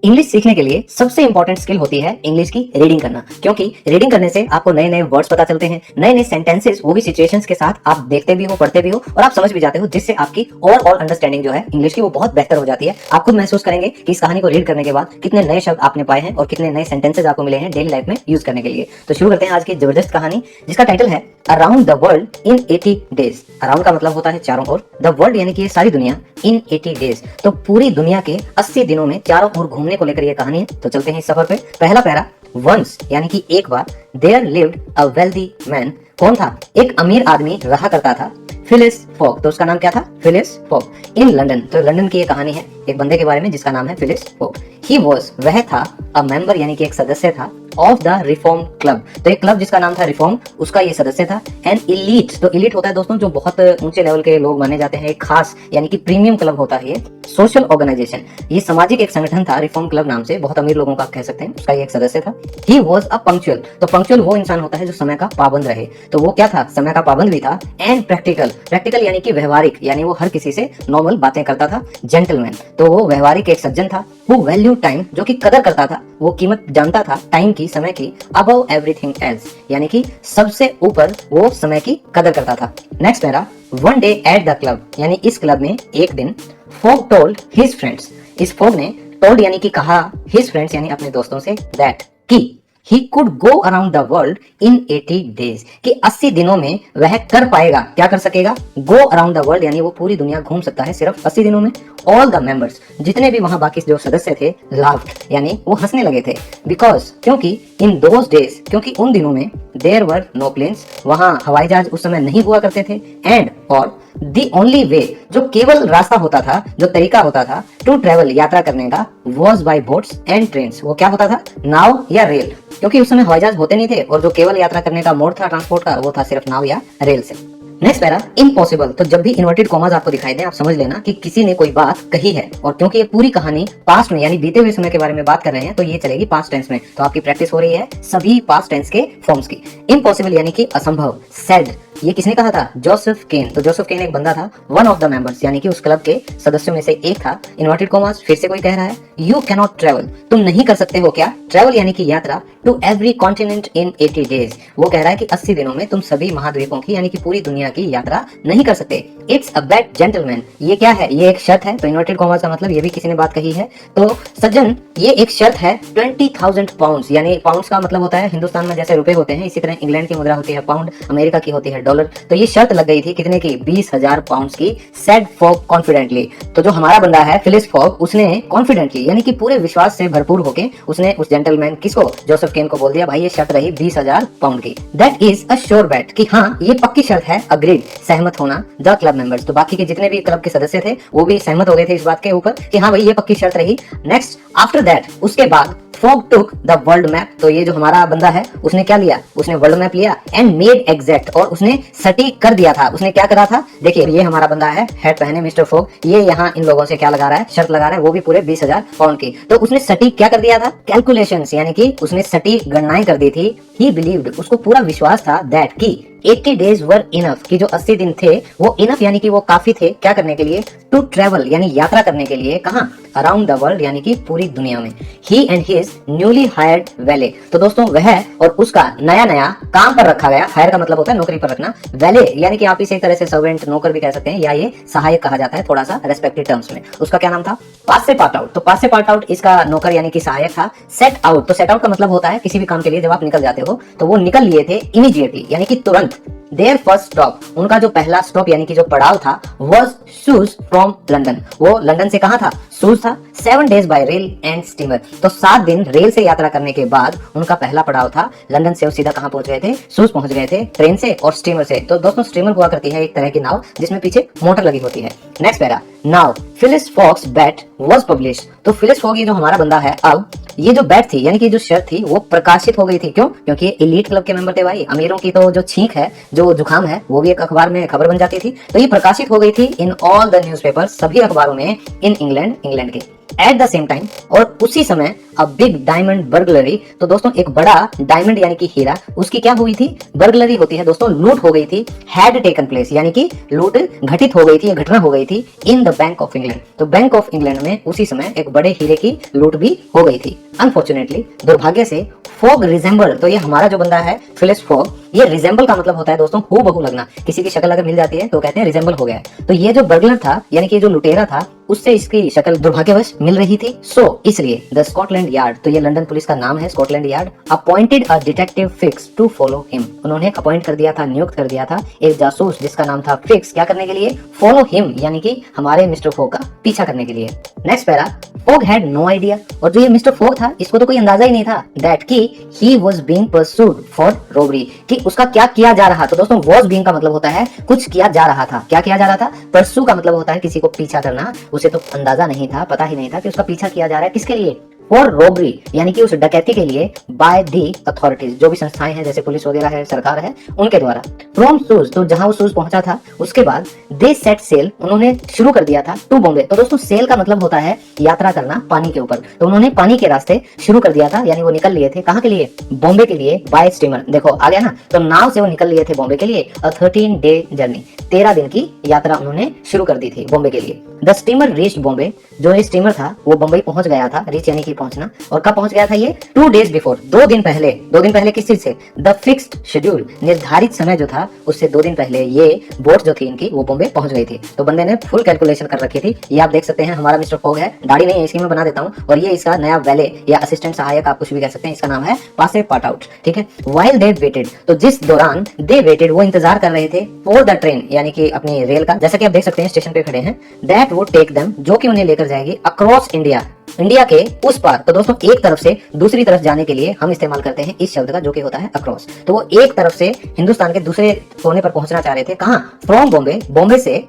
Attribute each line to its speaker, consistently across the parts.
Speaker 1: English सीखने के लिए सबसे इंपॉर्टेंट स्किल होती है इंग्लिश की रीडिंग करना, क्योंकि रीडिंग करने से आपको नए नए वर्ड्स पता चलते हैं, नए नए सेंटेंसेस, वो भी सिचुएशंस के साथ आप देखते भी हो, पढ़ते भी हो और आप समझ भी जाते हो, जिससे आपकी ओवरऑल अंडरस्टैंडिंग जो है इंग्लिश की वो बहुत बेहतर हो जाती है। आप खुद महसूस करेंगे कि इस कहानी को रीड करने के बाद कितने नए शब्द आपने पाए हैं और कितने नए सेंटेंसेस आपको मिले हैं डेली लाइफ में यूज करने के लिए। तो शुरू करते हैं आज की जबरदस्त कहानी, जिसका टाइटल है around the world in 80 days. Around का मतलब होता है चारों ओर, द वर्ल्ड यानी कि ये सारी दुनिया, इन 80 डेज तो पूरी दुनिया के 80 दिनों में चारों ओर घूमने को लेकर ये कहानी है। तो चलते हैं इस सफर पे। पहला पैरा, वंस यानी कि एक बार, there lived a wealthy man. कौन था? एक अमीर आदमी रहा करता था, फिलिस फॉग। तो उसका नाम क्या था? Phyllis fog. इन लंदन, तो लंदन की ये कहानी है एक बंदे के बारे में जिसका नाम है फिलिस फॉग। ही वॉज, वह था, अ मेंबर यानी कि एक सदस्य था, ऑफ द रिफॉर्म क्लब। तो एक क्लब जिसका नाम था रिफॉर्म, उसका ये सदस्य था। एंड इलीट, तो इलीट होता है दोस्तों जो बहुत ऊंचे लेवल के लोग माने जाते हैं, एक खास यानी कि प्रीमियम क्लब होता है ये। सोशल ऑर्गेनाइजेशन, ये सामाजिक एक संगठन था रिफॉर्म क्लब नाम से, बहुत अमीर लोगों का कह सकते हैं, उसका ये एक सदस्य था। ही वॉज अ पंक्चुअल, तो पंक्चुअल वो इंसान होता है जो समय का पाबंद रहे, तो वो क्या था? समय का पाबंद भी था। एंड प्रैक्टिकल, प्रैक्टिकल यानी कि व्यवहारिक, यानी वो हर किसी से नॉर्मल बातें करता था। जेंटलमैन, तो वो व्यवहारिक एक सज्जन था। हु वैल्यू टाइम, जो कि कदर करता था, वो कीमत जानता था टाइम की, समय की। अबव एवरीथिंग एल्स, यानी कि सबसे ऊपर वो समय की कदर करता था। Next para, one day at the club, यानी इस क्लब में एक दिन, फॉग टोल्ड हिज फ्रेंड्स, इस फॉग ने टोल्ड यानी कि कहा, हिज फ्रेंड्स यानी अपने दोस्तों से, दैट कि he could go around the world in 80 days, कि 80 दिनों में वह कर पाएगा, क्या कर सकेगा? go around the world यानी वो पूरी दुनिया घूम सकता है सिर्फ 80 दिनों में। all the members, जितने भी वहां बाकी जो सदस्य थे, laughed यानी वो हंसने लगे थे। because, क्योंकि in those days, क्योंकि उन दिनों में, there were no planes, वहां हवाई जहाज उस समय नहीं हुआ करते थे। and, और the only way, जो केवल रास्ता होता था, जो तरीका होता था, to travel यात्रा करने का, was by boats and trains, वो क्या होता था? नाव या रेल, क्योंकि उस समय हवाई जहाज होते नहीं थे और जो केवल यात्रा करने का मोड था ट्रांसपोर्ट का, वो था सिर्फ नाव या रेल से। नेक्स्ट पैरा, इम्पॉसिबल, तो जब भी इन्वर्टेड कॉमास आपको दिखाई दे, आप समझ लेना कि किसी ने कोई बात कही है, और क्योंकि ये पूरी कहानी पास्ट में यानी बीते हुए समय के बारे में बात कर रहे हैं, तो ये चलेगी पास्ट टेंस में, तो आपकी प्रैक्टिस हो रही है सभी पास्ट टेंस के फॉर्म्स की। इम्पॉसिबल यानी कि असंभव। सैड, ये किसने कहा था? जोसेफ केन, तो जोसेफ केन एक बंदा था, वन ऑफ द मेंबर्स यानी कि उस क्लब के सदस्यों में से एक था। इन्वर्टेड कॉमास, फिर से कोई कह रहा है, यू कैन नॉट ट्रेवल, तुम नहीं कर सकते हो क्या? ट्रेवल यानी कि यात्रा, to every continent in 80 days, वो कह रहा है कि 80 दिनों में तुम सभी महाद्वीपों की यानी कि पूरी दुनिया की यात्रा नहीं कर सकते। इट्स अ बैड जेंटलमैन, ये क्या है? ये एक शर्त है, तो इन्वर्टेड कॉमास का मतलब ये भी किसी ने बात कही है, तो सज्जन ये एक शर्त है। 20,000 पाउंड्स, यानी पाउंड्स का मतलब होता है हिंदुस्तान में जैसे रुपए होते हैं, इसी तरह इंग्लैंड की मुद्रा होती है पाउंड, अमेरिका की होती है डॉलर, तो ये शर्त लग गई थी कितने की? 20,000 पाउंड्स की। सेड फॉग कॉन्फिडेंटली, तो जो हमारा बंदा है फिलिस फॉग, उसने कॉन्फिडेंटली यानी कि पूरे विश्वास से भरपूर होके उसने उस जेंटलमैन किसको? जोसेफ केन को बोल दिया, भाई ये शर्त रही 20,000 पाउंड की। That is a sure bat, कि हाँ ये पक्की शर्त है। अग्रीड, सहमत होना। द क्लब मेंबर्स, तो बाकी के जितने भी क्लब के सदस्य थे वो भी सहमत हो गए थे इस बात के ऊपर कि हाँ भाई ये पक्की शर्त रही। नेक्स्ट, आफ्टर दैट, उसके बाद, fog took the world map, तो ये जो हमारा बंदा है उसने क्या लिया? उसने वर्ल्ड मैप लिया। एंड मेड एग्जैक्ट, और उसने सटीक कर दिया था। उसने क्या करा था? देखिए ये हमारा बंदा है, हेड पहने मिस्टर फॉग, ये यहाँ इन लोगों से क्या लगा रहा है? शर्त लगा रहा है, वो भी पूरे 20,000 पाउंड की। तो उसने सटीक क्या कर दिया था? कैलकुलेशंस, यानी कि उसने सटीक गणनाएं कर दी थी। ही बिलीव्ड, उसको पूरा विश्वास था, दैट की 80 डेज वर इनफ, कि जो 80 दिन थे वो इनफ यानी कि वो काफी थे, क्या करने के लिए? टू ट्रेवल यानी यात्रा करने के लिए। कहाँ? अराउंड द वर्ल्ड यानी कि पूरी दुनिया में। ही एंड हिज न्यूली हायर्ड वैले, तो दोस्तों वह और उसका नया नया काम पर रखा गया, हायर का मतलब होता है नौकरी पर रखना, वैले यानी कि आप इसे एक तरह से सर्वेंट, नौकर भी कह सकते हैं, या ये सहायक कहा जाता है थोड़ा सा रेस्पेक्टेड टर्म्स में। उसका क्या नाम था? पास से पार्ट आउट, तो पास से पार्ट आउट इसका नौकर यानी कि सहायक था। सेट आउट, तो सेट आउट का मतलब होता है किसी भी काम के लिए जब आप निकल जाते हो, तो वो निकल लिए थे इमीडिएटली यानी कि तुरंत। देयर फर्स्ट स्टॉप, उनका जो पहला स्टॉप यानी कि जो पड़ाव था, वॉज सूज फ्रॉम लंदन, वो लंदन से कहा था? सूज था। 7 days by rail and steamer, तो 7 दिन रेल से यात्रा करने के बाद उनका पहला पड़ाव था लंदन से वो सीधा कहां पहुंच गए थे? सूज पहुंच गए थे, ट्रेन से और स्टीमर से। तो दोस्तों स्टीमर हुआ करती है एक तरह की नाव जिसमें पीछे मोटर लगी होती है। Next para, now Phileas Fogg's bet was publish, तो फिलिस फॉग ये जो हमारा बंदा है, अब ये जो बैट थी यानी कि जो शर्त थी वो प्रकाशित हो गई थी। क्यों? क्योंकि ये एलीट क्लब के मेंबर थे भाई, अमीरों की तो जो छींक है, जो जुकाम है, वो भी एक अखबार में खबर बन जाती थी, तो ये प्रकाशित हो गई थी इन ऑल द न्यूज़पेपर्स, सभी अखबारों में, इन इंग्लैंड, इंग्लैंड के। एट द सेम टाइम, और उसी समय अ बिग डायमंड बर्गलरी, तो दोस्तों एक बड़ा डायमंड यानी कि हीरा, उसकी क्या हुई थी, बर्गलरी होती है दोस्तों, लूट हो गई थी, हैड टेकन प्लेस यानी कि लूट घटित हो गई थी, घटना हो गई थी in the bank of England. तो बैंक ऑफ इंग्लैंड में उसी समय एक बड़े हीरे की लूट भी हो गई थी। अनफॉर्चुनेटली, दुर्भाग्य से, फॉग रिजेंबल, तो ये हमारा जो बंदा है फिलिस फॉग, ये रिजेंबल का मतलब होता है दोस्तों हू बहू लगना, किसी की शक्ल अगर मिल जाती है तो कहते हैं रिजेंबल हो गया है। तो ये जो बर्गलर था यानी कि जो लुटेरा था, उससे इसकी शक्ल दुर्भाग्यवश मिल रही थी। सो इसलिए द स्कॉटलैंड यार्ड, तो ये लंदन पुलिस का नाम है Scotland Yard, appointed a detective Fix to follow him, उन्होंने अपॉइंट कर दिया था, नियुक्त कर दिया था एक जासूस जिसका नाम था फिक्स, क्या करने के लिए, फॉलो हिम यानी कि हमारे मिस्टर फॉग का पीछा करने के लिए। Next para, Fogg had no idea, और जो ये मिस्टर फॉग था इसको तो कोई अंदाजा ही नहीं था, दैट कि he was being pursued for robbery, कि उसका क्या किया जा रहा। तो दोस्तों वाज बीइंग का मतलब होता है कुछ किया जा रहा था, क्या किया जा रहा था, परसू का मतलब होता है किसी को पीछा करना, उसे तो अंदाजा नहीं था, पता ही नहीं था कि उसका पीछा किया जा रहा है, किसके लिए, फॉर रॉबरी यानी कि उस डकैती के लिए, बाय दी अथॉरिटीज, जो भी संस्थाएं हैं जैसे पुलिस वगैरह है, सरकार है, उनके द्वारा। फ्रॉम सूज, तो जहां वो सूज पहुंचा था उसके बाद दे सेट सेल, उन्होंने शुरू कर दिया था, टू बॉम्बे। तो दोस्तों सेल का मतलब होता है यात्रा करना पानी के ऊपर, तो उन्होंने पानी के रास्ते शुरू कर दिया था, यानी वो निकल लिए थे कहां के लिए, बॉम्बे के लिए, बाय स्टीमर। देखो आ गया ना, तो नाव से वो निकल लिए थे बॉम्बे के लिए, 13 डे जर्नी, 13 दिन की यात्रा उन्होंने शुरू कर दी थी बॉम्बे के लिए। द स्टीमर रीच्ड बॉम्बे, जो ये स्टीमर था वो बम्बई पहुंच गया था, रीच यानी कि पहुंचना, और कब पहुंच गया था ये, 2 डेज बिफोर, 2 दिन पहले। 2 दिन पहले किस चीज से, द फिक्स्ड शेड्यूल, निर्धारित समय जो था उससे 2 दिन पहले ये बोट जो थी इनकी वो बॉम्बे पहुंच गई थी। तो बंदे ने फुल कैलकुलेशन कर रखी थी। ये आप देख सकते हैं हमारा मिस्टर फॉग है, दाढ़ी नहीं है इसकी, मैं बना देता हूँ, और ये इसका नया वैले या असिस्टेंट सहायक आप कुछ भी कह सकते हैं, इसका नाम है पासे पाट आउट, ठीक है। वाइल दे वेटेड, तो जिस दौरान दे वेटेड, वो इंतजार कर रहे थे, फॉर द ट्रेन यानी कि अपनी रेल का, जैसा कि आप देख सकते हैं स्टेशन पे खड़े हैं, दैट वुड टेक देम, जो कि उन्हें लेकर जाएगी अक्रॉस इंडिया, इंडिया के उस पार। तो दोस्तों एक तरफ से दूसरी तरफ जाने के लिए हम इस्तेमाल करते हैं इस शब्द का, जो कि होता है अक्रॉस। तो वो एक तरफ से हिंदुस्तान के दूसरे कोने पर पहुंचना चाह रहे थे, कहां, फ्रॉम बॉम्बे, बॉम्बे से।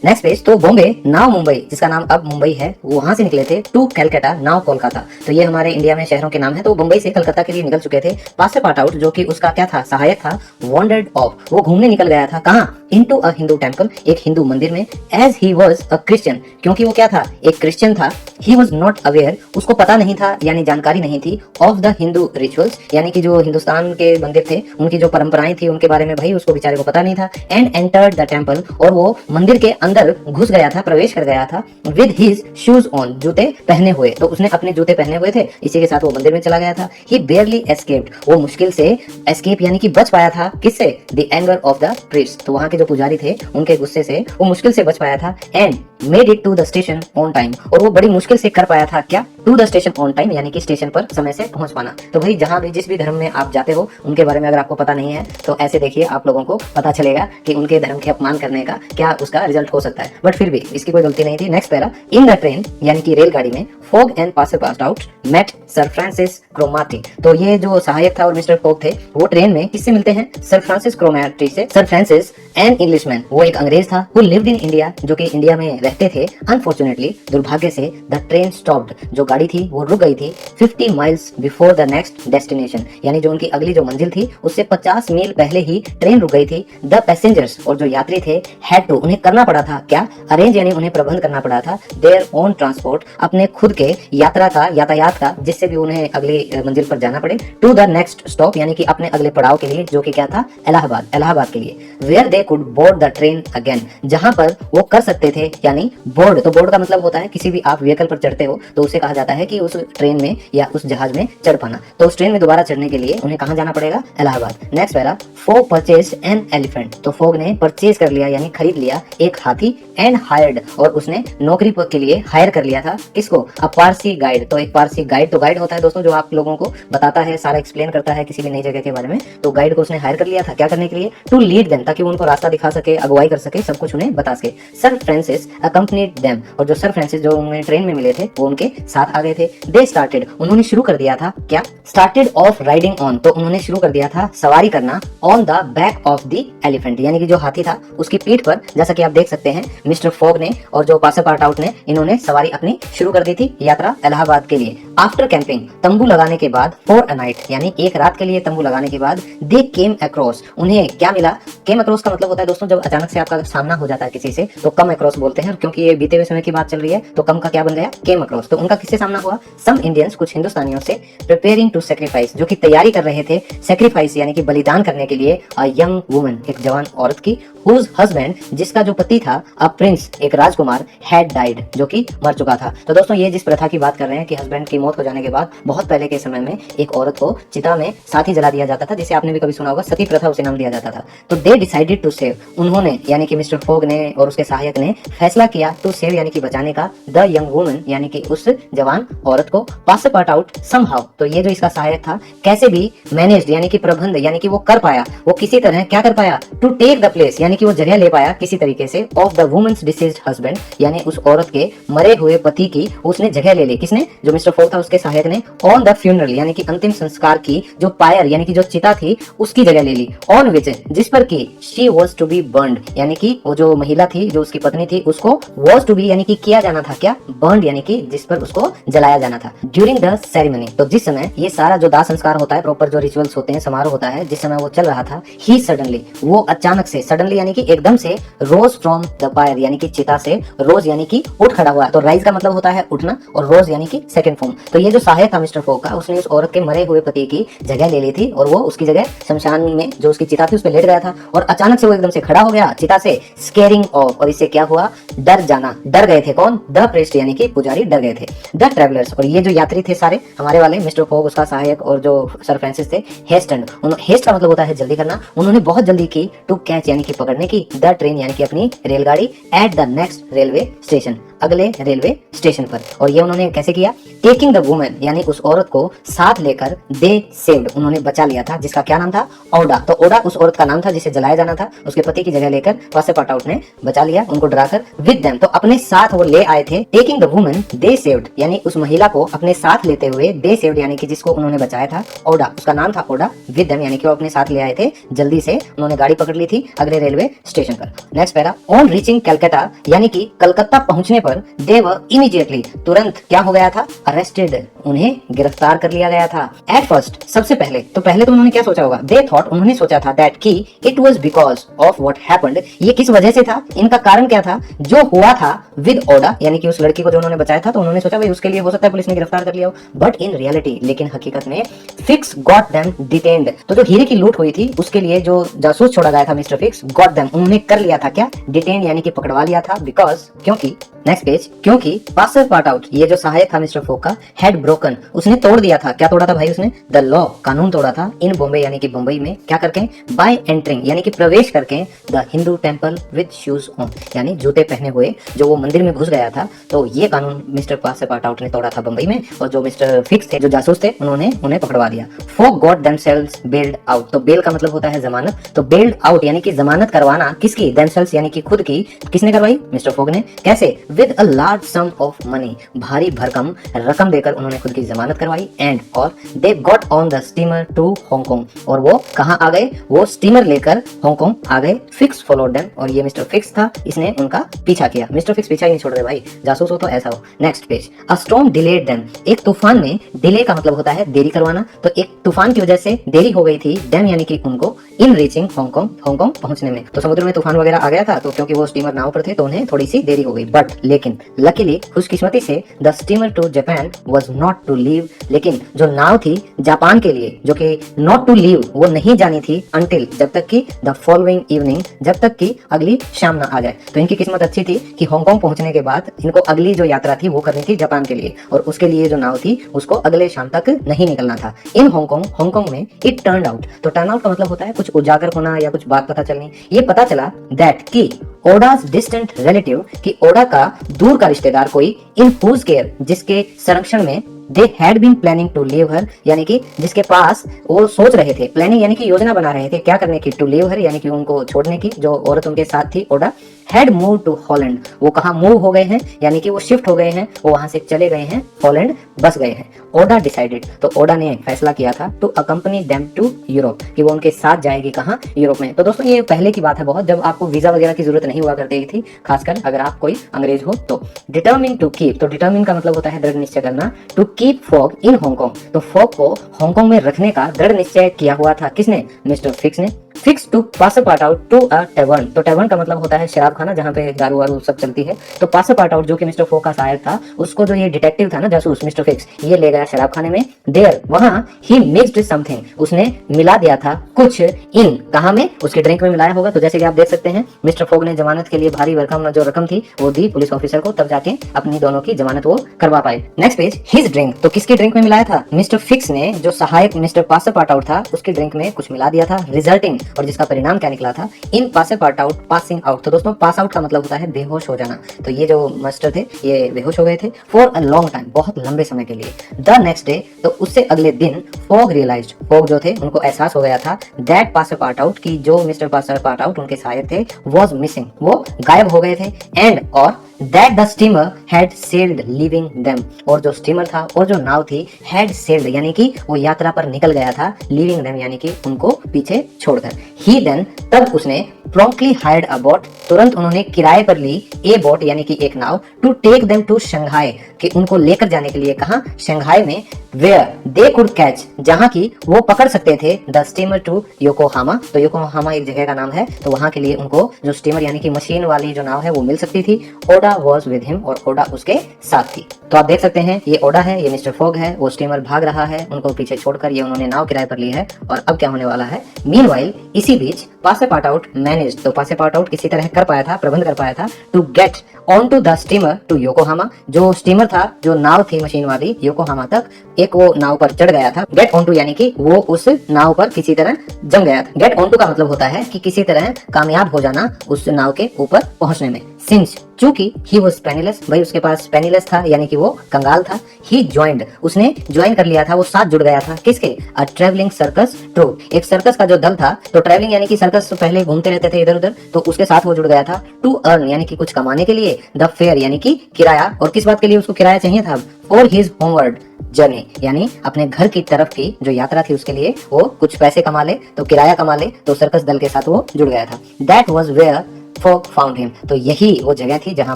Speaker 1: नेक्स्ट पेज, तो बॉम्बे नाउ मुंबई, जिसका नाम अब मुंबई है, वहां से निकले थे, टू कलकत्ता नाउ कोलकाता। तो ये हमारे इंडिया में शहरों के नाम है। तो बम्बई से कलकत्ता के लिए निकल चुके थे। पास से पार्ट आउट, जो कि उसका क्या था, सहायक था, वॉन्डर्ड ऑफ, वो घूमने निकल गया था, कहां, इनटू अ हिंदू टेंपल, एक हिंदू मंदिर में, as he was a Christian, क्योंकि वो क्या था, एक क्रिश्चियन था। ही वाज नॉट अवेयर, उसको पता नहीं था यानी जानकारी नहीं थी, ऑफ द हिंदू रिचुअल्स, यानी कि जो हिंदुस्तान के मंदिर थे उनकी जो परंपराएं थी उनके बारे में भाई उसको बेचारे को पता नहीं था। एंड एंटर्ड द टेंपल, और वो मंदिर के अंदर घुस गया था, प्रवेश कर गया था, विद हिज शूज ऑन, जूते पहने हुए। तो उसने अपने जूते पहने हुए थे, इसी के साथ वो मंदिर में चला गया था। ही बेयरली एस्केप्ड, वो मुश्किल से एस्केप यानी कि बच पाया था, किससे, the anger of the priest, तो वहां के जो पुजारी थे उनके गुस्से से वो मुश्किल से बच पाया था। And made it to the station on time, और वो बड़ी मुश्किल से कर पाया था क्या, to the station on time, यानी कि स्टेशन पर समय से पहुंच पाना। तो भाई जहां भी जिस भी धर्म में आप जाते हो उनके बारे में अगर आपको पता नहीं है तो ऐसे देखिए आप लोगों को पता चलेगा कि उनके धर्म के अपमान करने का क्या उसका रिजल्ट हो सकता है, बट फिर भी इसकी कोई गलती नहीं थी। Next para, in the train यानी कि रेलगाड़ी में, Fogg and Passepartout met sir Francis Cromarty, तो ये जो सहायक था और मिस्टर फॉग थे वो ट्रेन में किससे मिलते हैं, सर फ्रांसिस क्रोमाटी से। सर फ्रांसिस एन इंग्लिशमैन, वो एक अंग्रेज था, हु लिव्ड इन इंडिया, जो कि इंडिया में रहते थे। अनफॉर्चुनेटली, दुर्भाग्य से, द ट्रेन स्टॉप्ड, जो गाड़ी थी वो रुक गई थी, 50 miles before the next destination, यानी जो उनकी अगली जो मंजिल थी उससे 50 मील पहले ही ट्रेन रुक गई थी। द पैसेंजर्स, और जो यात्री थे, हैड टू, उन्हें करना पड़ा था क्या, अरेंज यानी उन्हें प्रबंध करना पड़ा था, देयर ओन ट्रांसपोर्ट, अपने खुद के यात्रा का, यातायात का, जिससे भी उन्हें अगली मंजिल पर जाना पड़े, टू द नेक्स्ट स्टॉप, यानी कि अपने अगले पड़ाव के लिए, जो कि क्या था, इलाहाबाद, इलाहाबाद के लिए। Where they could board the train again, जहां पर वो कर सकते थे, यानी बोर्ड, तो बोर्ड का मतलब होता है किसी भी आप व्हीकल पर चढ़ते हो तो उसे कहा जाता है कि उस ट्रेन में या उस जहाज में चढ़ पाना। तो उस ट्रेन में दोबारा चढ़ने के लिए उन्हें कहां जाना पड़ेगा, Allahabad. Next para, fog purchase an elephant, तो फोग ने परचेज कर लिया यानी खरीद लिया एक हाथी, एंड हायर्ड, और उसने नौकरी के लिए हायर कर लिया था, किसको, अ पारसी गाइड। तो एक पारसी गाइड, तो गाइड होता है दोस्तों जो आप लोगों को बताता है, सारा एक्सप्लेन करता है किसी भी नई जगह के बारे में। तो गाइड को उसने हायर कर लिया था, क्या करने के लिए, टू लीड देम, ताकि उनको रास्ता दिखा सके, अगुवाई कर सके, सब कुछ उन्हें बता सके। सर फ्रांसिस अकम्पनीड देम, और जो सर फ्रांसिस जो उन्हें ट्रेन में मिले थे वो उनके साथ आ गए थे। दे स्टार्टेड, उन्होंने शुरू कर दिया था क्या, स्टार्टेड ऑफ राइडिंग ऑन, तो उन्होंने शुरू कर दिया था सवारी करना, on the back of the elephant, यानी कि जो हाथी था उसकी पीठ पर, जैसा कि आप देख सकते हैं मिस्टर फॉग ने और जो पासे पार्ट आउट ने, इन्होंने सवारी अपनी शुरू कर दी थी, यात्रा इलाहाबाद के लिए। आफ्टर कैंपिंग, तंबू लगाने के बाद, फॉर अ नाइट, यानी एक रात के लिए तंबू लगाने के बाद, दे केम अक्रॉस, उन्हें क्या मिला, केम अक्रॉस का मतलब होता है दोस्तों जब अचानक से आपका सामना हो जाता है किसी से तो कम अक्रॉस बोलते हैं, क्योंकि ये बीते हुए समय की बात चल रही है तो कम का क्या बन गया, केम अक्रॉस। तो उनका किससे सामना हुआ, सम इंडियंस, कुछ हिंदुस्तानियों से, प्रिपेयरिंग टू सेक्रीफाइस, जो कि तैयारी कर रहे थे सेक्रीफाइस यानी कि बलिदान करने के लिए, अ यंग वुमन, एक जवान औरत की, हुज हस्बैंड, जिसका जो पति था, अ प्रिंस, एक राजकुमार, हैड डाइड, जो कि मर चुका था। तो दोस्तों ये जिस प्रथा की बात कर रहे हैं कि हस्बैंड की मौत हो जाने के बाद बहुत पहले के समय में एक औरत को चिता में साथ ही जला दिया जाता था, जिसे आपने भी कभी सुना होगा, सती प्रथा उसे नाम दिया जाता था। तो दे डिसाइडेड टू सेव, उन्होंने यानी कि मिस्टर फोग ने और उसके सहायक ने फैसला किया टू सेव यानी कि बचाने का, द यंग वुमन यानी कि उस जवान औरत को, पास पार्ट आउट समहाउ। तो ये जो इसका सहायक था कैसे भी मैनेज्ड यानी कि प्रबंध यानी कि वो कर पाया, वो किसी तरह क्या कर पाया, टू टेक द प्लेस यानी कि वो जगह ले पाया किसी तरीके से, of the woman's deceased husband, यानी उस औरत के मरे हुए पति की उसने जगह ले ली। किसने, जो मिस्टर फोग था उसके सहायक ने, ऑन द फ्यूनरल यानी कि अंतिम संस्कार की जो पायर यानी कि जो चिता थी उसकी जगह ले ली, ऑन विच, जिस पर की she was to be burned, यानी कि वो जो महिला थी जो उसकी पत्नी थी उसको वाज टू बी यानी कि किया जाना था, क्या, बर्न्ड यानी कि जिस पर उसको जलाया जाना था, ड्यूरिंग द सेरेमनी। तो जिस समय ये सारा जो दाह संस्कार होता है, प्रॉपर जो रिचुअल्स होते हैं, समारोह होता है, जिस समय वो चल रहा था, ही सडनली, वो अचानक से, सडनली यानी कि एकदम से, रोज फ्रॉम द फायर यानी कि चिता से, रोज यानी कि उठ खड़ा हुआ। तो राइज का मतलब होता है उठना, और रोज यानी कि सेकंड फॉर्म। तो ये जो सहायक था मिस्टर फोग का, उसने उस औरत के मरे हुए पति की जगह ले ली थी और वो उसकी जगह शमशान में जो उसकी चिता थी उस पर लेट गया था, और अचानक से वो एकदम से खड़ा हो गया चिता से, स्केरिंग ऑफ, और इससे क्या हुआ, डर जाना, डर गए थे कौन, द प्रीस्ट यानी कि पुजारी डर गए थे, द ट्रैवलर्स, और ये जो यात्री थे सारे हमारे वाले, मिस्टर फोग, उसका सहायक और जो सर फ्रांसिस थे, हेस्टन, हेस्ट का मतलब होता है जल्दी करना, उन्होंने बहुत जल्दी की टू कैच यानी कि पकड़ने की, द ट्रेन यानी कि अपनी रेलगाड़ी, at the next railway station, अगले रेलवे स्टेशन पर। और ये उन्होंने कैसे किया, टेकिंग द वुमन यानी उस औरत को साथ लेकर, दे सेव्ड, उन्होंने बचा लिया था, जिसका क्या नाम था, ओडा। तो ओडा उस औरत का नाम था जिसे जलाया जाना था, उसके पति की जगह लेकर पासेपाटाउट ने बचा लिया, उनको डराकर, विद देम, तो अपने साथ वो ले आए थे, taking the woman, they saved, यानी उस महिला को अपने साथ लेते हुए, दे सेव्ड यानी कि जिसको उन्होंने बचाया था, ओडा, उसका नाम था ओडा, विद देम यानी कि वो अपने साथ ले आए थे, जल्दी से उन्होंने गाड़ी पकड़ ली थी अगले रेलवे स्टेशन पर। Next para, on reaching Calcutta, यानी कि कलकत्ता पहुंचने पर, दे वर इमीडिएटली, तुरंत क्या हो गया था, अरेस्टेड, उन्हें गिरफ्तार कर लिया गया था। एट फर्स्ट, सबसे पहले तो उन्होंने क्या सोचा होगा, दे थॉट, उन्होंने सोचा था, दैट की it was because of what happened, ये किस वजह से था, इनका कारण क्या था, जो हुआ था विद ओडा, यानी कि उस लड़की को जो उन्होंने बचाया था, तो उन्होंने सोचा भाई उसके लिए हो सकता है पुलिस ने गिरफ्तार कर लिया हो, बट इन रियलिटी, लेकिन हकीकत में, फिक्स गॉट देम डिटेन्ड, तो जो हीरे की लूट हुई थी उसके लिए जो जासूस छोड़ा गया था मिस्टर फिक्स, गॉट देम, उन्होंने कर लिया था क्या, डिटेन्ड यानी कि पकड़वा लिया था, बिकॉज, क्योंकि, नेक्स्ट पेज, क्योंकि पासर पार्ट आउट, ये जो सहायक था मिस्टर फोक का, हैड ब्रोकन, उसने तोड़ दिया था, क्या तोड़ा था भाई उसने, द लॉ, कानून तोड़ा था, इन बॉम्बे यानी कि बम्बई में, क्या करके, बाय एंटरिंग यानी कि प्रवेश करके, the Hindu temple with shoes on, यानी जूते पहने हुए जो वो मंदिर में घुस गया था। तो ये कानून मिस्टर पासर पार्ट आउट ने तोड़ा था बम्बई में, और जो मिस्टर फिक्स थे, जो जासूस थे, उन्होंने उन्हें पकड़वा दिया। फोक गॉट देमसेल्व्स बेल्ड आउट, तो बेल का मतलब होता है जमानत, तो बेल्ड आउट यानी कि जमानत करवाना, किसकी, देमसेल्व्स यानी कि खुद की, किसने करवाई, मिस्टर फोक ने, कैसे, with a large some of money, भारी भरकम रकम देकर उन्होंने खुद की जमानत करवाई, एंड, और they got on the steamer to Hong Kong, और वो कहां आ गए, वो स्टीमर लेकर हांगकांग आ गए। फिक्स फॉलोड देम, और ये मिस्टर फिक्स था, इसने उनका पीछा किया, मिस्टर फिक्स पीछा ही नहीं छोड़ रहे भाई, जासूस हो तो ऐसा हो। नेक्स्ट पेज, अ स्टॉर्म डिलेड देम, एक तूफान में, डिले का मतलब होता है देरी करवाना, तो एक तूफान की वजह से देरी हो गई थी, देम यानी कि उनको, इन रीचिंग हांगकांग, हांगकांग पहुंचने में, तो समुद्र में तूफान वगैरह आ गया था, तो क्योंकि वो स्टीमर नाव पर थे तो उन्हें थोड़ी सी देरी हो गई, बट लेकिन लकीली, खुशकिस्मती से, the steamer to Japan was not to leave, लेकिन जो नाव थी जापान के लिए, जो कि नॉट टू लीव, वो नहीं जानी थी, अंटिल, जब तक कि, द फॉलोइंग इवनिंग, जब तक कि अगली शाम ना आ जाए। तो इनकी किस्मत अच्छी थी कि हांगकांग पहुंचने के बाद इनको अगली जो यात्रा थी वो करनी थी जापान के लिए, और उसके लिए जो नाव थी उसको अगले शाम तक नहीं निकलना था। इन हांगकांग, हांगकांग में, इट टर्न आउट, तो टर्न आउट का मतलब होता है कुछ उजागर होना या कुछ बात पता चलनी, ये पता चला, दैट की ओडा's डिस्टेंट रिलेटिव, कि ओडा का दूर का रिश्तेदार कोई, इन हुज केयर, जिसके संरक्षण में, they had been planning to leave her, यानी कि जिसके पास वो सोच रहे थे, प्लानिंग यानी कि योजना बना रहे थे, क्या करने की, टू लीव हर यानी कि उनको छोड़ने की, जो औरत उनके साथ थी Aouda, had move to Holland, वो कहा मूव हो गए हैं, यानी कि वो शिफ्ट हो गए हैं, वो वहां से चले गए हैं, हॉलैंड बस गए हैं। ओडा डिसाइडेड, तो ओडा ने फैसला किया था, to accompany them to Europe, कि वो उनके साथ जाएगी कहाँ, यूरोप में। तो दोस्तों ये पहले की बात है बहुत, जब आपको वीजा वगैरह की जरूरत नहीं हुआ करती थी, खासकर अगर आप कोई अंग्रेज हो तो। डिटर्मिन टू कीप, तो डिटर्मिन का मतलब होता है दृढ़ निश्चय करना, to keep Fogg in Hong Kong, तो फॉग को हांगकांग में रखने का दृढ़ निश्चय किया हुआ था, किसने, मिस्टर फिक्स ने। Fix to Passepartout to a tavern. तो टेवर्न का मतलब होता है शराब खाना जहाँ पे दारू वारू सब चलती है। तो पास अ पार्ट आउट जो कि मिस्टर फोक का सहायक था, उसको जो ये डिटेक्टिव था ना जासूस मिस्टर फिक्स, ये ले गया शराब खाने में। देयर वहां ही मिक्स्ड समथिंग, उसने मिला दिया था कुछ इन कहा में, उसके ड्रिंक में मिलाया होगा। तो जैसे कि आप देख सकते हैं मिस्टर फोक ने जमानत के लिए भारी भरकम जो रकम थी वो दी पुलिस ऑफिसर को, तब जाके अपनी दोनों की जमानत वो करवा पाए। Next page, his drink. तो किसके ड्रिंक में मिलाया था? मिस्टर फिक्स ने जो सहायक mister pass a part out था उसके ड्रिंक में कुछ मिला दिया था, रिजल्टिंग, और जिसका परिणाम क्या निकला था? In Passepartout passing out. तो दोस्तों पास आउट का मतलब होता है बेहोश हो जाना। तो ये जो मास्टर थे ये बेहोश हो गए थे फॉर अ लॉन्ग टाइम, बहुत लंबे समय के लिए। द नेक्स्ट डे, तो उससे अगले दिन फोग रियलाइज्ड, फोग जो थे उनको एहसास हो गया था that pass a part out की जो mister pass a part out उनके सहायक थे वाज मिसिंग, वो गायब हो गए थे। एंड और that the steamer had sailed leaving them, और जो स्टीमर था और जो नाव थी हैड सेल्ड यानी कि वो यात्रा पर निकल गया था, लीविंग देम यानी कि उनको पीछे छोड़कर। ही देन, तब उसने प्रॉम्प्टली हायर्ड अ बोट, तुरंत उन्होंने किराए पर ली ए बोट यानी कि एक नाव, to take them to Shanghai, कि उनको लेकर जाने के लिए कहा? शंघाई में। वेयर दे कुड कैच, जहां की वो पकड़ सकते थे द स्टीमर टू योकोहामा। तो योकोहामा एक जगह का नाम है, तो वहां के लिए उनको जो स्टीमर यानी कि मशीन वाली जो नाव है वो मिल सकती थी। ओडा वॉज विद हिम, और ओडा उसके साथ थी। तो आप देख सकते हैं ये ओडा है, ये मिस्टर फोग है, वो स्टीमर भाग रहा है उनको पीछे छोड़कर, ये उन्होंने नाव किराए पर ली है। और अब क्या होने वाला है? मीनवाइल, इसी बीच पास ए पार्ट आउट मैनेज्ड, तो पास ए पार्ट आउट किसी तरह कर पाया था, प्रबंध कर पाया था, to get on to the steamer to Yokohama, जो स्टीमर था जो नाव थी मशीन वाली योकोहामा तक, एक वो नाव पर चढ़ गया था। गेट ऑन टू यानी कि वो उस नाव पर किसी तरह जम गया था। गेट ऑन टू का मतलब होता है कि किसी तरह कामयाब हो जाना उस नाव के ऊपर पहुंचने में। सिंस, चूंकि ही वाज पेनीलेस, भाई उसके पास पेनीलेस था यानी कि वो कंगाल था। ही ज्वाइंड, उसने ज्वाइन कर लिया था, वो साथ जुड़ गया था किसके? अ ट्रैवलिंग सर्कस ट्रूप, एक सर्कस का जो दल था। तो ट्रैवलिंग यानी कि सर्कस पहले घूमते रहते थे इधर उधर, तो उसके साथ वो जुड़ गया था। टू अर्न यानी कि कुछ कमाने के लिए, द फेयर यानी कि किराया, और किस बात के लिए उसको किराया चाहिए था? फॉर हिज होमवर्ड जर्नी, यानी अपने घर की तरफ की जो यात्रा थी उसके लिए वो कुछ पैसे कमा ले, तो किराया कमा ले, तो सर्कस दल के साथ वो जुड़ गया था। That was where Fogg found him, तो यही वो जगह थी जहां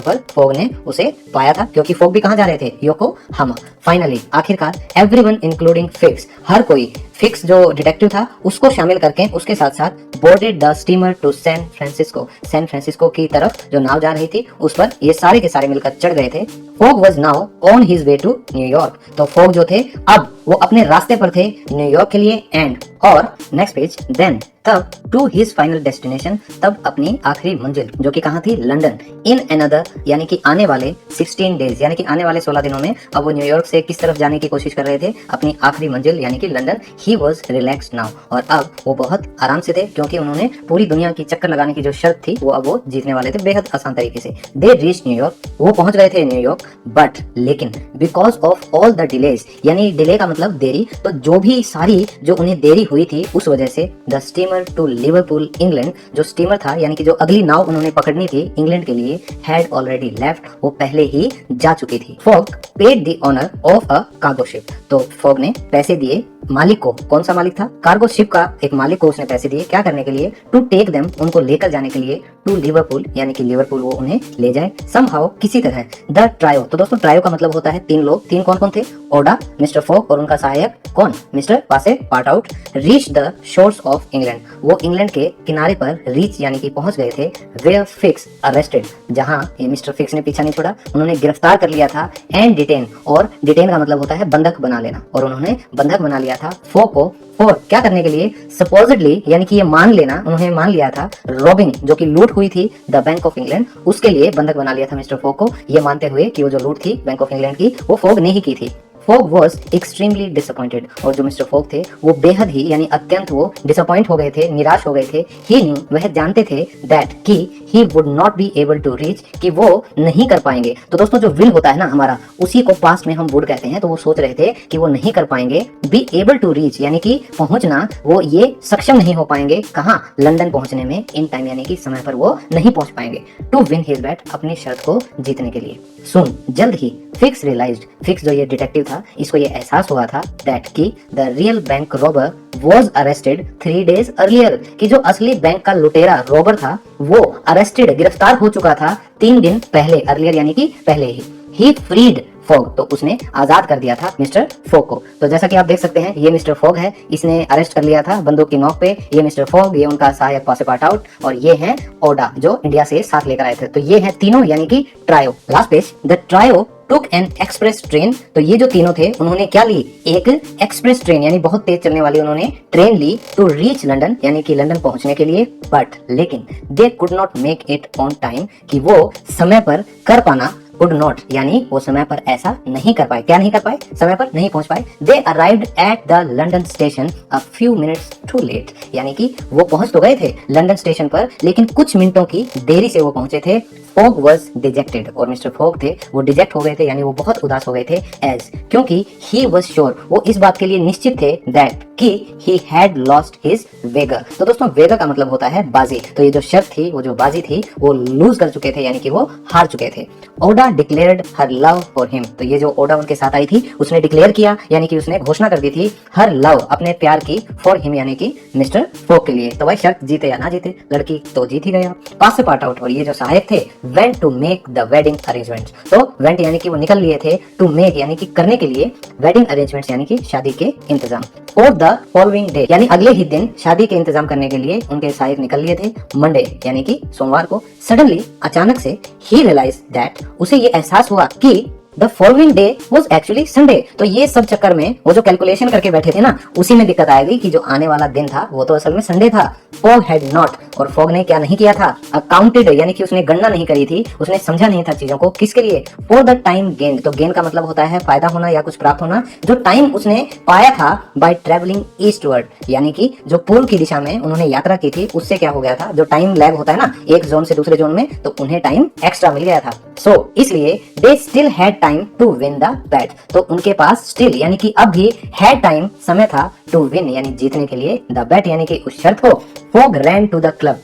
Speaker 1: पर फोग ने उसे पाया था, क्योंकि फोग भी कहां जा रहे थे? योकोहामा। फाइनली, आखिरकार, एवरीवन इंक्लूडिंग फिक्स, हर कोई, फिक्स जो डिटेक्टिव था उसको शामिल करके उसके साथ साथ boarded the steamer to San Francisco, San Francisco की तरफ जो नाव जा रही थी उस पर ये सारे के सारे मिलकर चढ़ गए थे। Fogg was now on his way to New York, तो फोग जो थे अब वो अपने रास्ते पर थे न्यूयॉर्क के लिए। एंड और नेक्स्ट पेज, देन, तब, टू हिज फाइनल डेस्टिनेशन, तब अपनी आखिरी मंजिल जो कि कहाँ थी? लंदन। इन अनदर यानी कि आने वाले 16 डेज यानी कि आने वाले 16 दिनों में अब वो न्यूयॉर्क से किस तरफ जाने की कोशिश कर रहे थे? अपनी आखिरी मंजिल यानी कि London. He was relaxed now, और अब वो बहुत आराम से थे क्योंकि उन्होंने पूरी दुनिया की चक्कर लगाने की जो शर्त थी वो अब वो जीतने वाले थे बेहद आसान तरीके से। दे रीच न्यूयॉर्क, वो पहुंच गए थे न्यूयॉर्क। बट लेकिन, because of all the delays, यानी डिले का मतलब देरी, तो जो भी सारी जो उन्हें देरी हुई थी उस वजह से the steamer to Liverpool England, जो स्टीमर था यानी कि जो अगली नाव उन्होंने पकड़नी थी इंग्लैंड के लिए, हैड ऑलरेडी लेफ्ट, वो पहले ही जा चुकी थी। Fogg paid the owner of a cargo ship, तो फॉग ने पैसे दिए मालिक को। कौन सा मालिक था? कार्गो शिप का एक मालिक को उसने पैसे दिए, क्या करने के लिए? टू टेक देम, उनको लेकर जाने के लिए, टू लिवरपूल यानी कि लिवरपूल वो उन्हें ले जाए, समहाउ किसी तरह। द ट्रायो, तो दोस्तों ट्रायो का मतलब होता है तीन लोग। तीन कौन कौन थे? ओडा, मिस्टर फोग और उनका सहायक कौन? मिस्टर पासे part out. Reach the shores of England, वो इंग्लैंड के किनारे पर रीच यानी कि पहुंच गए थे। वेयर फिक्स अरेस्टेड, जहां ये मिस्टर फिक्स ने पीछा नहीं छोड़ा, उन्होंने गिरफ्तार कर लिया था। एंड डिटेन, और डिटेन का मतलब होता है बंधक बना लेना, और उन्होंने बंधक बना लिया था फोग को। और क्या करने के लिए? सपोजिटली यानी कि ये मान लेना, उन्होंने मान लिया था रॉबिंग जो कि लूट हुई थी द बैंक ऑफ इंग्लैंड, उसके लिए बंधक बना लिया था मिस्टर फोग को, ये मानते हुए कि वो जो लूट थी बैंक ऑफ इंग्लैंड की वो फोग ने ही की थी। फोग वॉज एक्सट्रीमली डिसअपॉइंटेड, और जो मिस्टर फोग थे वो बेहद ही यानी अत्यंत वो डिसअपॉइंट हो गए थे, निराश हो गए थे। ही न्यू, वह जानते थे, दैट कि he would not be able to reach, कि वो नहीं कर पाएंगे। तो दोस्तों जो विल होता है ना हमारा, उसी को पास्ट में हम वुड कहते हैं। तो वो सोच रहे थे कि वो नहीं कर पाएंगे। बी एबल टू रीच यानी कि पहुंचना, वो ये सक्षम नहीं हो पाएंगे कहाँ? लंदन पहुंचने में इन टाइम यानी कि समय पर वो नहीं पहुंच पाएंगे। टू विन हिज बैट, अपनी शर्त को जीतने के लिए। सुन, जल्द ही, फिक्स रियलाइज्ड, फिक्स जो ये डिटेक्टिव था इसको ये एहसास हुआ था दैट कि the real bank robber was arrested 3 days earlier, कि जो असली बैंक का लुटेरा रॉबर था वो अरेस्टेड गिरफ्तार हो चुका था 3 दिन पहले। अर्लियर यानी कि पहले ही। ही फ्रीड फॉग, तो उसने आजाद कर दिया था मिस्टर फॉग को। तो जैसा कि आप देख सकते हैं, ये मिस्टर फॉग है, इसने अरेस्ट कर लिया था बंदूक की नोक पे। ये मिस्टर फॉग, ये उनका सहायक पासेपार्ट आउट, और ये हैं ओडा जो इंडिया से साथ लेकर आए थे। तो ये हैं तीनों यानी कि trio. Last page, the trio took an express train. तो ये जो तीनों थे उन्होंने क्या ली, एक एक्सप्रेस ट्रेन यानी बहुत तेज चलने वाली उन्होंने ट्रेन ली टू रीच लंदन, यानी कि लंदन पहुंचने के लिए। बट लेकिन they could not make it on time, कि वो समय पर कर पाना, कुड नॉट यानी वो समय पर ऐसा नहीं कर पाए। क्या नहीं कर पाए, समय पर नहीं पहुंच पाए। They arrived at the London station a few minutes too late, यानी कि वो पहुंच तो गए थे लंदन स्टेशन पर, लेकिन कुछ मिनटों की देरी से वो पहुंचे थे। फॉग वॉज डिजेक्टेड, और मिस्टर फॉग थे वो डिजेक्ट हो गए थे, यानी वो बहुत उदास हो गए थे। एज, क्योंकि ही वॉज श्योर, वो इस बात के लिए निश्चित थे, दैट कि ही हैड लॉस्ट हिज वेगर। तो दोस्तों वेगर का मतलब होता है बाजी। तो ये जो शर्त थी, वो जो बाजी थी, वो लूज कर चुके थे, यानी कि वो हार चुके थे। Aouda declared her love for him. तो ये जो ओडा उनके साथ आई थी, उसने डिक्लेयर किया, यानी कि उसने घोषणा कर दी थी, हर लव अपने प्यार की, फॉर हिम यानी कि मिस्टर फॉग के लिए। तो भाई शर्त जीते या ना जीते, लड़की तो जीत ही गया। पास से पार्ट आउट, और ये जो सहायक थे, went to make the wedding arrangements. तो वेंट यानी कि वो निकल लिए थे, टू मेक यानी कि करने के लिए, वेडिंग अरेंजमेंट्स यानी कि शादी के इंतजाम। और द फॉलोइंग डे यानी अगले ही दिन शादी के इंतजाम करने के लिए उनके सहायक निकल लिए थे, मंडे यानी कि सोमवार को। सडनली अचानक से ही रियलाइज दैट, उसे ये एहसास हुआ कि the following day was actually Sunday. तो ये सब चक्कर में वो जो कैलकुलेशन करके बैठे थे ना, उसी में दिक्कत आएगी कि जो आने वाला दिन था वो तो असल में संडे था। फॉग हैड नॉट, और फॉग ने क्या नहीं किया था, अकाउंटेड यानी कि उसने गणना नहीं करी थी, उसने समझा नहीं था चीजों को। किसके लिए, फॉर द टाइम गेन। तो गेन का मतलब होता है फायदा होना या कुछ प्राप्त होना। जो टाइम उसने पाया था बाय ट्रेवलिंग ईस्टवर्ड, यानी कि जो पूर्व की दिशा में उन्होंने यात्रा की थी, उससे क्या हो गया था, जो टाइम लैग होता है ना एक जोन से दूसरे जोन में, तो उन्हें टाइम एक्स्ट्रा मिल गया था। सो इसलिए they still had time to win the bet. तो उनके पास स्टिल यानी कि अब भी हैड टाइम, समय था, टू विन यानी जीतने के लिए, द बैट यानी कि उस शर्त को। Fogg ran to the club.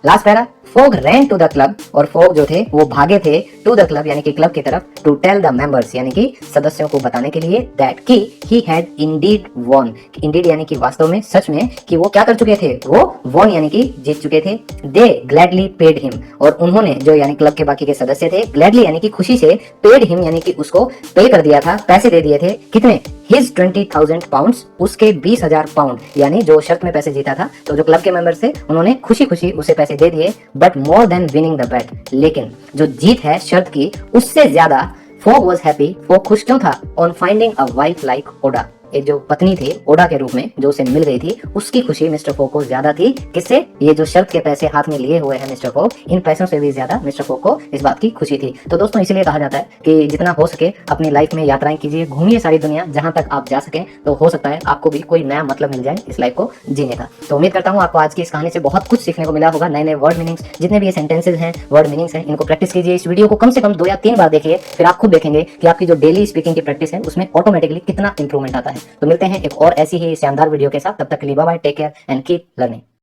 Speaker 1: Last para, Fogg ran to the club, और फॉग जो थे वो भागे थे टू द क्लब यानी कि क्लब की तरफ, टू टेल द मेंबर्स यानी कि सदस्यों को बताने के लिए, दैट कि he had indeed won. Indeed यानी कि वास्तव में, सच में, कि वो क्या कर चुके थे, वो वॉन यानी कि जीत चुके थे। दे ग्लैडली पेड हिम, और उन्होंने, जो यानी क्लब के बाकी के सदस्य थे, ग्लैडली यानी कि खुशी से, पेड हिम यानी कि उसको पे कर दिया था, पैसे दे दिए थे। कितने, हिज 20,000 पाउंड्स, उसके 20,000 पाउंड, यानी जो शर्त में पैसे जीता था। तो जो क्लब के मेंबर थे उन्होंने खुशी खुशी उसे पैसे दे दिए। But more than winning the bat, लेकिन जो जीत है शर्त की, उससे ज्यादा फॉग वॉज हैप्पी। फॉग खुश क्यों था, on finding a wife like Aouda. एक जो पत्नी थी ओडा के रूप में जो उसे मिल गई थी, उसकी खुशी मिस्टर फॉग को ज्यादा थी। किससे, ये जो शर्त के पैसे हाथ में लिए हुए हैं मिस्टर फॉग, इन पैसों से भी ज्यादा मिस्टर फॉग को इस बात की खुशी थी। तो दोस्तों इसलिए कहा जाता है कि जितना हो सके अपनी लाइफ में यात्राएं कीजिए, घूमिए सारी दुनिया, जहां तक आप जा सकें। तो हो सकता है आपको भी कोई नया मतलब मिल जाए इस लाइफ को जीने का। तो उम्मीद करता हूँ आपको आज की इस कहानी से बहुत कुछ सीखने को मिला होगा। नए नए वर्ड मीनिंग्स, जितने भी ये सेंटेंसेज हैं, वर्ड मीनिंग्स हैं, इनको प्रैक्टिस कीजिए। इस वीडियो को कम से कम 2 या 3 बार देखिए, फिर आप खुद देखेंगे कि आपकी जो डेली स्पीकिंग की प्रैक्टिस है उसमें ऑटोमेटिकली कितना इंप्रूवमेंट आता है। तो मिलते हैं एक और ऐसी ही शानदार वीडियो के साथ, तब तक के लिए bye bye, take care and keep learning.